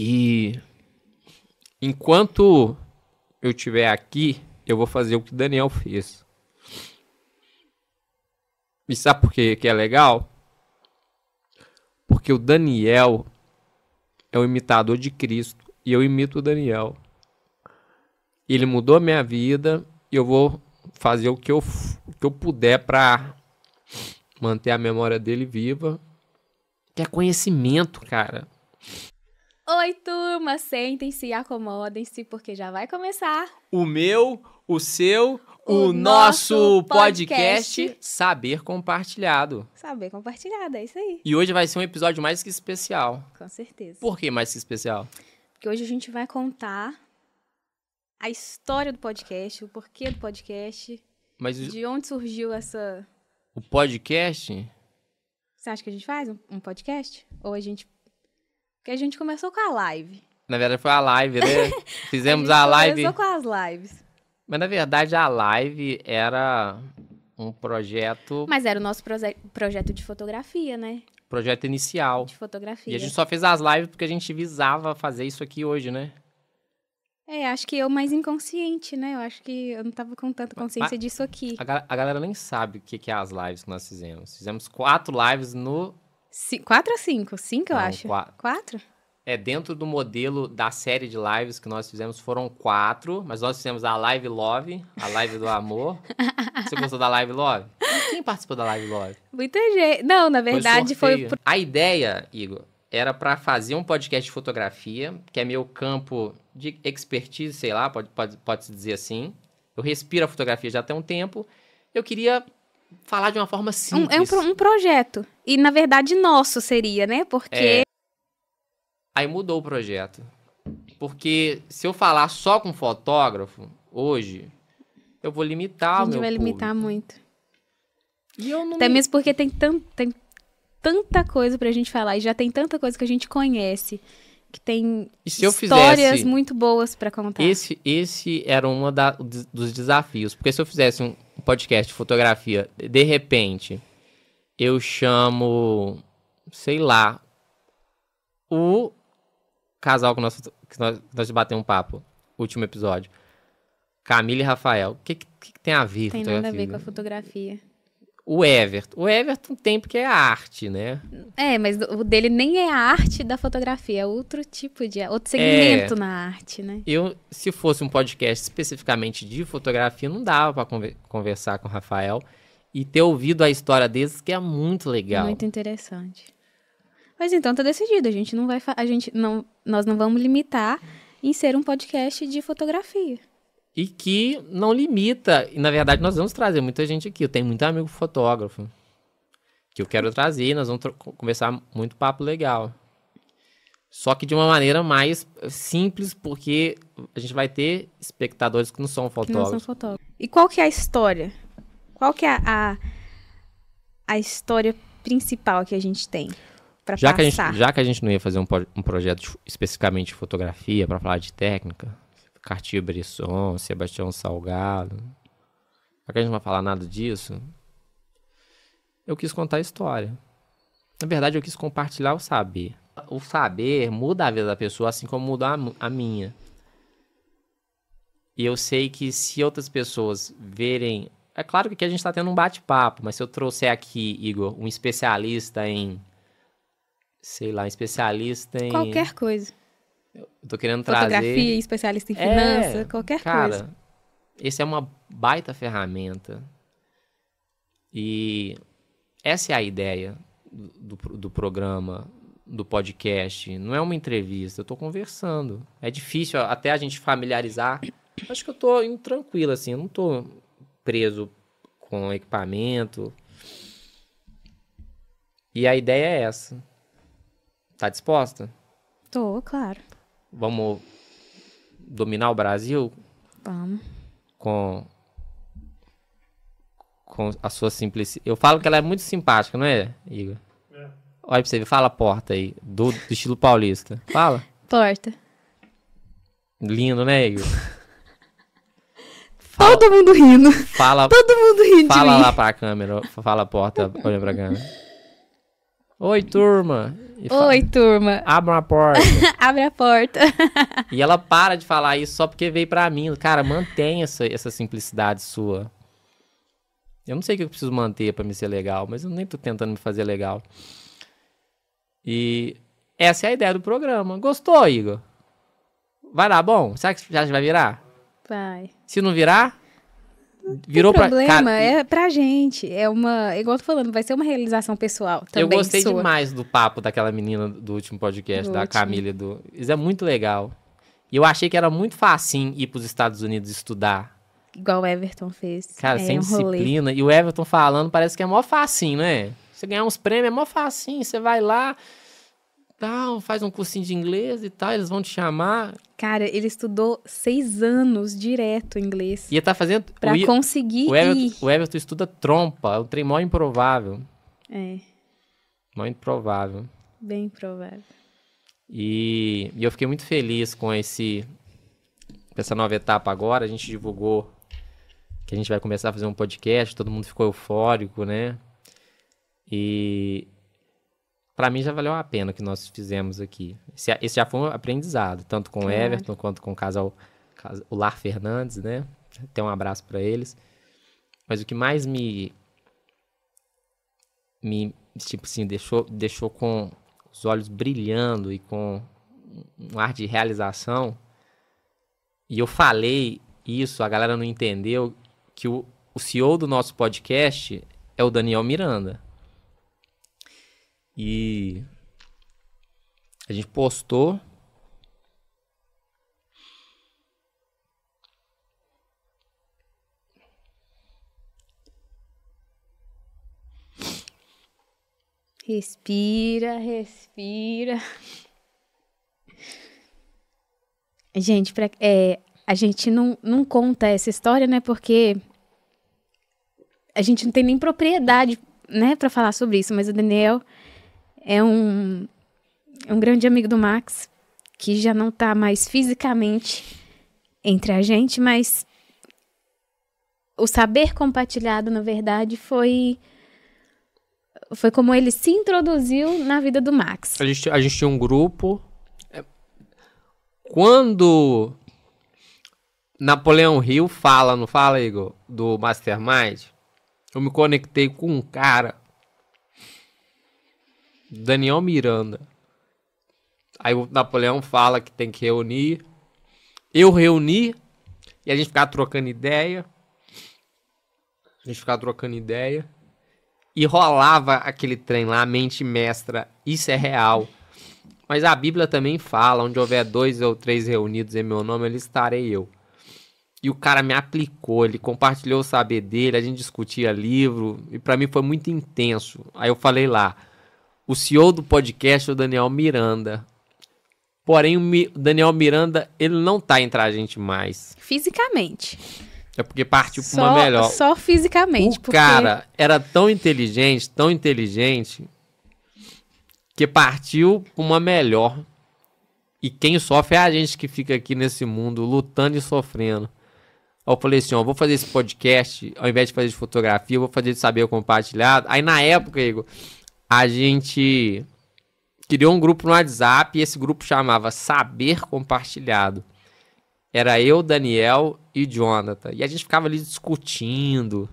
E enquanto eu estiver aqui, eu vou fazer o que o Daniel fez. E sabe por que é legal? Porque o Daniel é o imitador de Cristo e eu imito o Daniel. Ele mudou a minha vida e eu vou fazer o que eu puder para manter a memória dele viva. Que é conhecimento, cara. Oi, turma, sentem-se e acomodem-se porque já vai começar O meu, o seu, o nosso podcast Saber Compartilhado. Saber Compartilhado, é isso aí. E hoje vai ser um episódio mais que especial. Com certeza. Por que mais que especial? Porque hoje a gente vai contar a história do podcast, o porquê do podcast, Mas de onde surgiu essa... o podcast... Você acha que a gente faz um podcast? Ou a gente... Porque a gente começou com a live. Na verdade foi a live, né? Fizemos a live... começou com as lives. Mas na verdade a live era um projeto... Mas era o nosso projeto de fotografia, né? Projeto inicial. De fotografia. E a gente só fez as lives porque a gente visava fazer isso aqui hoje, né? Acho que eu mais inconsciente, né? Eu acho que eu não tava com tanta consciência disso aqui. A galera nem sabe o que é as lives que nós fizemos. Fizemos 4 lives no... 4 ou 5? 5, eu Não, acho. 4? Dentro do modelo da série de lives que nós fizemos, foram 4. Mas nós fizemos a Live Love, a Live do Amor. Você gostou da Live Love? Quem participou da Live Love? Muita gente. Não, na verdade foi... A ideia, Igor, era para fazer um podcast de fotografia, que é meu campo de expertise, sei lá, pode-se dizer assim. Eu respiro a fotografia já tem um tempo. Eu queria falar de uma forma simples. Um projeto. E, na verdade, nosso seria, né? Porque... Aí mudou o projeto. Porque se eu falar só com fotógrafo, hoje, eu vou limitar o meu público. A gente vai limitar muito. E eu não Até mesmo porque tem tanta coisa pra gente falar. E já tem tanta coisa que a gente conhece. Que tem histórias muito boas pra contar. Esse era um dos desafios. Porque se eu fizesse um podcast de fotografia, de repente, eu chamo, sei lá, o casal que nós batemos um papo, último episódio, Camila e Rafael. O que tem a ver com fotografia? Tem nada a ver com a fotografia. O Everton tem porque é arte, né? Mas o dele nem é a arte da fotografia, é outro segmento na arte, né? Se fosse um podcast especificamente de fotografia, não dava pra conversar com o Rafael e ter ouvido a história deles, que é muito legal. Muito interessante. Mas então tá decidido, nós não vamos limitar em ser um podcast de fotografia. E que não limita. E, na verdade, nós vamos trazer muita gente aqui. Eu tenho muito amigo fotógrafo que eu quero trazer. E nós vamos conversar muito papo legal. Só que de uma maneira mais simples, porque a gente vai ter espectadores que não são fotógrafos. E qual que é a história? Qual que é a história principal que a gente tem pra passar? Já que a gente não ia fazer um projeto especificamente de fotografia para falar de técnica... Cartier-Bresson, Sebastião Salgado. Já que a gente não vai falar nada disso, eu quis contar a história. Na verdade, eu quis compartilhar o saber. O saber muda a vida da pessoa, assim como muda a minha. E eu sei que se outras pessoas verem... É claro que aqui a gente está tendo um bate-papo, mas se eu trouxer aqui, Igor, um especialista em... Sei lá, um especialista em... Qualquer coisa. Eu tô querendo fotografia, trazer... especialista em finanças, qualquer coisa. Cara, esse é uma baita ferramenta. E essa é a ideia do programa, do podcast. Não é uma entrevista, eu tô conversando. É difícil até a gente familiarizar. Acho que eu tô indo tranquilo, assim. Eu não tô preso com equipamento. E a ideia é essa. Tá disposta? Tô, claro. Vamos dominar o Brasil? Vamos. Com a sua simplicidade. Eu falo que ela é muito simpática, não é, Igor? Olha pra você ver, fala porta aí, do estilo paulista. Fala. Porta. Lindo, né, Igor? Todo mundo rindo. Fala, todo mundo rindo. Fala lá pra câmera, fala porta, olha pra câmera. Oi, turma. Oi, turma. Abra a porta. Abre a porta. E ela para de falar isso só porque veio pra mim. Cara, mantenha essa simplicidade sua. Eu não sei o que eu preciso manter pra me ser legal, mas eu nem tô tentando me fazer legal. E essa é a ideia do programa. Gostou, Igor? Vai dar bom? Será que já vai virar? Vai. Se não virar... Virou pra... problema, é pra gente. É uma... Igual eu tô falando, vai ser uma realização pessoal também. Eu gostei demais do papo daquela menina do último podcast, da Camila. Isso é muito legal. E eu achei que era muito facinho ir pros Estados Unidos estudar. Igual o Everton fez. Cara, sem disciplina. Rolê. E o Everton falando, parece que é mó facinho, né? Você ganhar uns prêmios é mó facinho. Você vai lá, tal, faz um cursinho de inglês e tal, eles vão te chamar. Cara, ele estudou 6 anos direto inglês. Ia tá fazendo... Pra conseguir ir. O Everton estuda trompa, é um trem mó improvável. É. Mó improvável. Bem improvável. E eu fiquei muito feliz com essa nova etapa agora. A gente divulgou que a gente vai começar a fazer um podcast, todo mundo ficou eufórico, né? E... Pra mim já valeu a pena o que nós fizemos aqui. Esse já foi um aprendizado, tanto com o Everton quanto com o Lar Fernandes, né? Até um abraço pra eles. Mas o que mais me tipo assim, deixou com os olhos brilhando e com um ar de realização. E eu falei isso, a galera não entendeu, que o CEO do nosso podcast é o Daniel Miranda. E a gente postou. Respira, respira. Gente, a gente não conta essa história, né? Porque a gente não tem nem propriedade, né, pra falar sobre isso. Mas o Daniel é um grande amigo do Max, que já não tá mais fisicamente entre a gente, mas o saber compartilhado, na verdade, foi como ele se introduziu na vida do Max. A gente tinha um grupo. Quando Napoleão Hill fala, não fala, Igor, do Mastermind, eu me conectei com um cara, Daniel Miranda. Aí o Napoleão fala que tem que reunir. Eu reuni e a gente ficava trocando ideia. E rolava aquele trem lá, a mente mestra. Isso é real. Mas a Bíblia também fala, onde houver 2 ou 3 reunidos em meu nome, ali estarei eu. E o cara me aplicou, ele compartilhou o saber dele, a gente discutia livro, e pra mim foi muito intenso. Aí eu falei lá, o CEO do podcast é o Daniel Miranda. Porém, o Daniel Miranda, ele não tá entre a gente mais. Fisicamente. É porque partiu pra uma melhor. Só fisicamente. O cara era tão inteligente, que partiu pra uma melhor. E quem sofre é a gente que fica aqui nesse mundo, lutando e sofrendo. Aí eu falei assim, ó, vou fazer esse podcast, ao invés de fazer de fotografia, eu vou fazer de saber compartilhado. Aí na época, Igor, a gente criou um grupo no WhatsApp e esse grupo chamava Saber Compartilhado. Era eu, Daniel e Jonathan. E a gente ficava ali discutindo.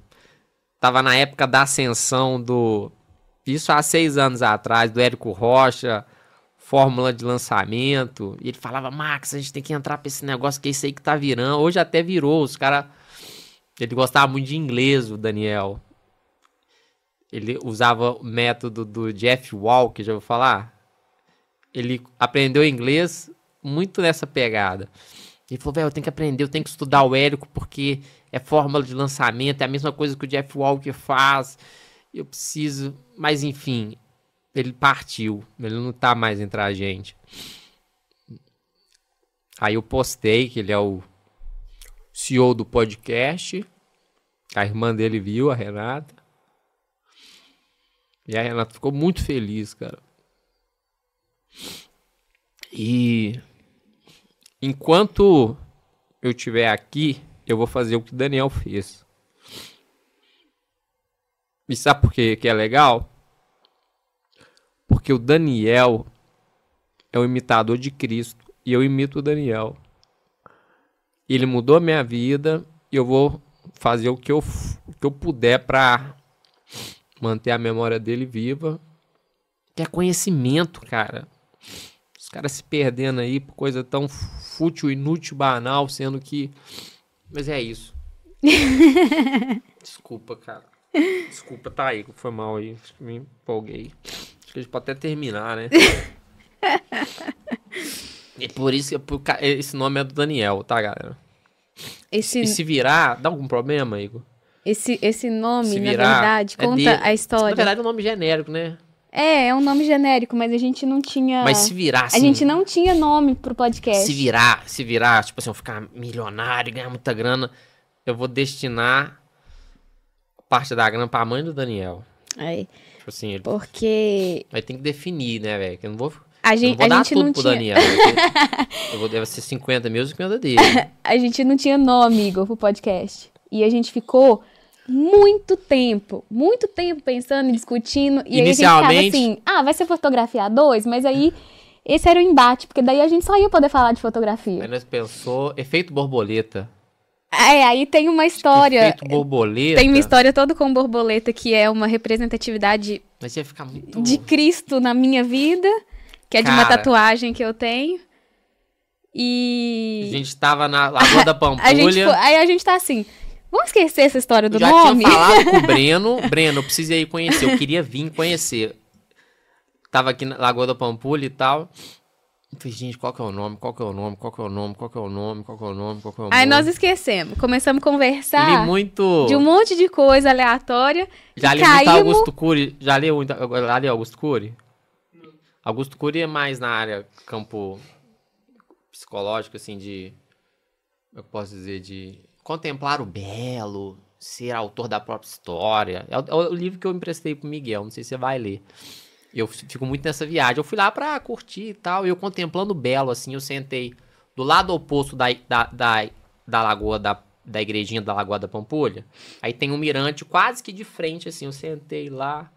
Tava na época da ascensão isso há 6 anos atrás, do Érico Rocha, fórmula de lançamento. E ele falava, Max, a gente tem que entrar pra esse negócio que é isso aí que tá virando. Hoje até virou, os caras... Ele gostava muito de inglês, o Daniel. Ele usava o método do Jeff Walker, já ouviu falar? Ele aprendeu inglês muito nessa pegada. Ele falou, velho, eu tenho que aprender, eu tenho que estudar o Érico, porque é fórmula de lançamento, é a mesma coisa que o Jeff Walker faz. Eu preciso... Mas, enfim, ele partiu. Ele não tá mais entre a gente. Aí eu postei que ele é o CEO do podcast. A irmã dele viu, a Renata. E a Renata ficou muito feliz, cara. E enquanto eu estiver aqui, eu vou fazer o que o Daniel fez. E sabe por que é legal? Porque o Daniel é o imitador de Cristo. E eu imito o Daniel. Ele mudou a minha vida. E eu vou fazer o que eu puder pra manter a memória dele viva. Que é conhecimento, cara. Os caras se perdendo aí por coisa tão fútil, inútil, banal, sendo que... Mas é isso. Desculpa, cara. Desculpa, tá aí, foi mal aí. Acho que me empolguei. Acho que a gente pode até terminar, né? É por isso que esse nome é do Daniel, tá, galera? E se virar, dá algum problema, Igor? Esse nome, Se na virar, verdade, é conta dele. a história. Na verdade é um nome genérico, né? É um nome genérico, mas a gente não tinha... Mas se virar, assim... A gente não tinha nome pro podcast. Se virar, tipo assim, eu ficar milionário, ganhar muita grana, eu vou destinar parte da grana pra mãe do Daniel. É, Tipo assim, ele... porque... Mas tem que definir, né, velho? Que eu não vou... A eu não gente, vou a dar gente tudo não pro tinha... Daniel. Deve ser 50 mil e 50 dele. A gente não tinha nome, Igor, pro podcast. E a gente ficou muito tempo pensando e discutindo. E aí a gente ficava assim, vai ser fotografia 2, mas aí esse era o embate, porque daí a gente só ia poder falar de fotografia. Aí nós pensou, efeito borboleta. Aí tem uma história... Efeito borboleta. Tem uma história toda com borboleta, que é uma representatividade Mas ia ficar muito... de Cristo na minha vida, que é de uma tatuagem que eu tenho. E... A gente tava na Lagoa da Pampulha. Aí a gente tá assim... Vamos esquecer essa história do já nome? Já tinha falado com o Breno. Breno, eu preciso ir conhecer. Eu queria vir conhecer. Tava aqui na Lagoa da Pampulha e tal. Eu falei, gente, qual que é o nome? Aí nós esquecemos. Começamos a conversar li muito... de um monte de coisa aleatória. Já li muito Augusto Cury. Já leu Augusto Cury? Augusto Cury é mais na área campo psicológico, assim, de... Eu posso dizer, de... contemplar o belo, ser autor da própria história. É o livro que eu emprestei pro Miguel, não sei se você vai ler. Eu fico muito nessa viagem. Eu fui lá pra curtir e tal, e eu contemplando o belo, assim, eu sentei do lado oposto da lagoa, da igrejinha da Lagoa da Pampulha. Aí tem um mirante quase que de frente, assim, eu sentei lá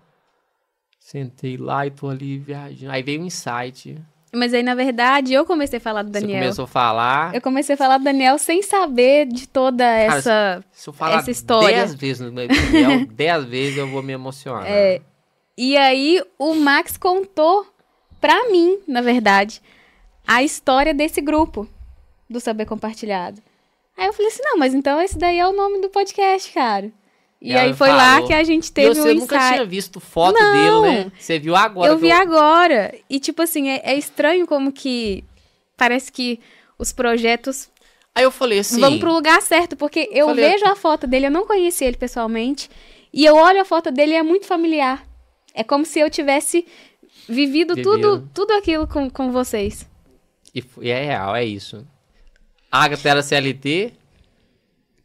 e tô ali viajando. Aí veio um insight... Mas aí, na verdade, eu comecei a falar do Daniel. Você começou a falar... Eu comecei a falar do Daniel sem saber de toda essa história. 10 vezes no meu Daniel, 10 vezes eu vou me emocionar. E aí, o Max contou pra mim, na verdade, a história desse grupo do Saber Compartilhado. Aí eu falei assim, não, mas então esse daí é o nome do podcast, cara. E aí foi lá que a gente teve o insight. Você nunca tinha visto foto dele, né? Você viu agora. Eu vi agora. E tipo assim, é estranho como que parece que os projetos... Aí eu falei assim... vão pro lugar certo, porque eu vejo a foto dele, eu não conheci ele pessoalmente, e eu olho a foto dele e é muito familiar. É como se eu tivesse vivido tudo aquilo com vocês. E é real, é isso. A Agatha era CLT.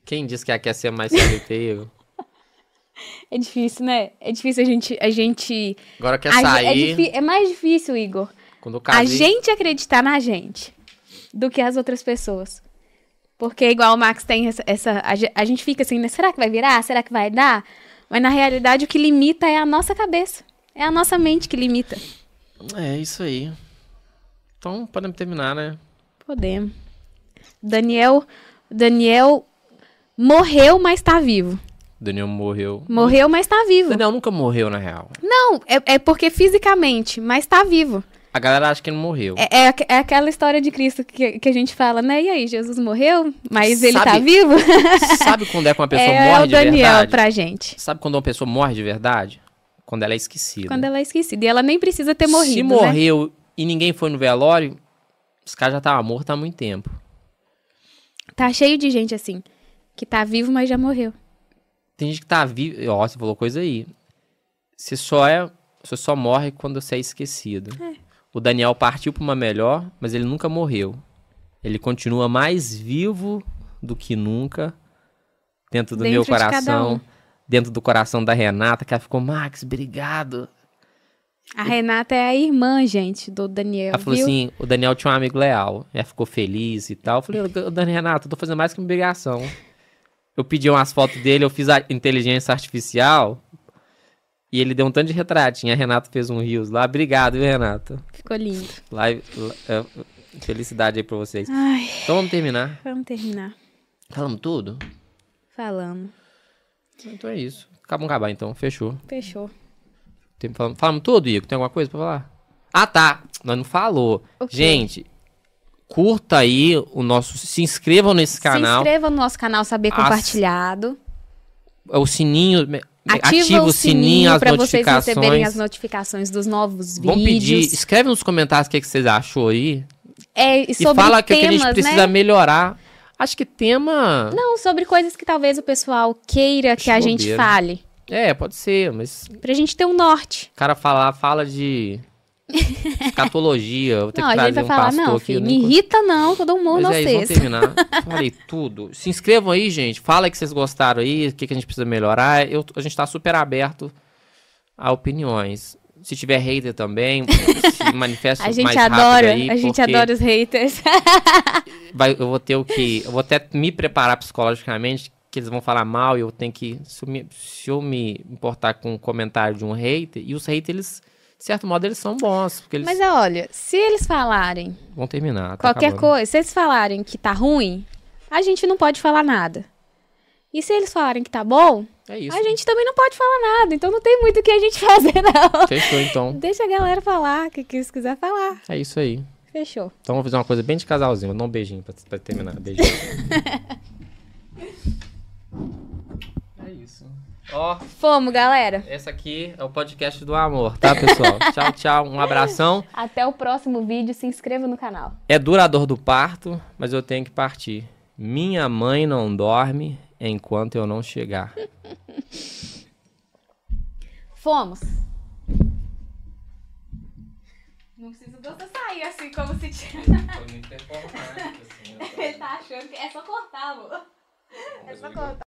Quem disse que ela quer ser mais CLT? É difícil, né? É difícil a gente... Agora quer sair... É mais difícil, Igor, quando eu casei... a gente acreditar na gente do que as outras pessoas. Porque igual o Max tem essa... A gente fica assim, né? Será que vai virar? Será que vai dar? Mas na realidade o que limita é a nossa cabeça. É a nossa mente que limita. É isso aí. Então podemos terminar, né? Podemos. Daniel morreu, mas tá vivo. Daniel morreu. Morreu, mas tá vivo. Daniel nunca morreu, na real. Não, é porque fisicamente, mas tá vivo. A galera acha que ele morreu. É aquela história de Cristo que a gente fala, né? E aí, Jesus morreu, mas ele tá vivo? Sabe quando é que uma pessoa morre de verdade? É o Daniel pra gente. Sabe quando uma pessoa morre de verdade? Quando ela é esquecida. Quando ela é esquecida. E ela nem precisa ter morrido, Se morreu e ninguém foi no velório, esse cara já tava morto há muito tempo. Tá cheio de gente assim, que tá vivo, mas já morreu. Tem gente que tá vivo... Ó, você falou coisa aí. Você só morre quando você é esquecido. O Daniel partiu pra uma melhor, mas ele nunca morreu. Ele continua mais vivo do que nunca dentro do meu coração. Dentro do coração da Renata, que ela ficou, Max, obrigado. A Renata é a irmã, gente, do Daniel, Ela falou assim, o Daniel tinha um amigo leal. Ela ficou feliz e tal. Eu falei, Renata, eu tô fazendo mais que uma obrigação. Eu pedi umas fotos dele, eu fiz a inteligência artificial E ele deu um tanto de retratinho. A Renata fez um rios lá. Obrigado, viu, Renata? Ficou lindo. Felicidade aí pra vocês. Ai, Então vamos terminar. vamos terminar. Falamos tudo? Falando. Então é isso. Vamos acabar então. Fechou. Fechou. Falamos tudo, Igor? Tem alguma coisa pra falar? Ah, tá. Nós não falou. Ok. Gente, curta aí o nosso... Se inscrevam nesse canal. Se inscreva no nosso canal Saber Compartilhado. O sininho... Ativa o sininho as para vocês notificações. receberem as notificações dos novos Vamos pedir... vídeos. Escreve nos comentários o que vocês achou aí. E E sobre fala que temas, a gente precisa né? melhorar. Acho que tema... Não, sobre coisas que talvez o pessoal queira que a gente Bobeira. fale. É, pode ser, mas... Pra gente ter um norte. O cara fala de... escatologia. Eu vou ter Não, que a gente trazer vai um falar, pastor não, aqui. filho, eu me nem irrita não, que eu dou um murro Mas na é isso, vamos cesta. terminar. Falei tudo. Se inscrevam aí, gente. Fala aí que vocês gostaram aí, o que a gente precisa melhorar. A gente tá super aberto a opiniões. Se tiver hater também, se manifesta A gente mais rápido adora, aí. a gente porque adora os haters. eu vou ter o que... Eu vou até me preparar psicologicamente, que eles vão falar mal e eu tenho que... Se eu me importar com o comentário de um hater, e os haters, eles, de certo modo, eles são bons, porque eles Mas olha, se eles falarem vão terminar. Tá qualquer acabando. coisa, se eles falarem que tá ruim, a gente não pode falar nada. E se eles falarem que tá bom, É isso. a gente também não pode falar nada. Então não tem muito o que a gente fazer, não. Fechou, então. Deixa a galera falar o que eles quiser falar. É isso aí. Fechou. Então vou fazer uma coisa bem de casalzinho. Vou dar um beijinho pra terminar. Beijinho. É isso. Ó, Fomos, galera. esse aqui é o podcast do amor, tá, pessoal? Tchau, tchau. Um abração. Até o próximo vídeo. Se inscreva no canal. É duradouro do parto, mas eu tenho que partir. Minha mãe não dorme enquanto eu não chegar. Fomos. Não precisa você sair assim como se tivesse. Ele tá achando que é só cortar, amor. É só cortar.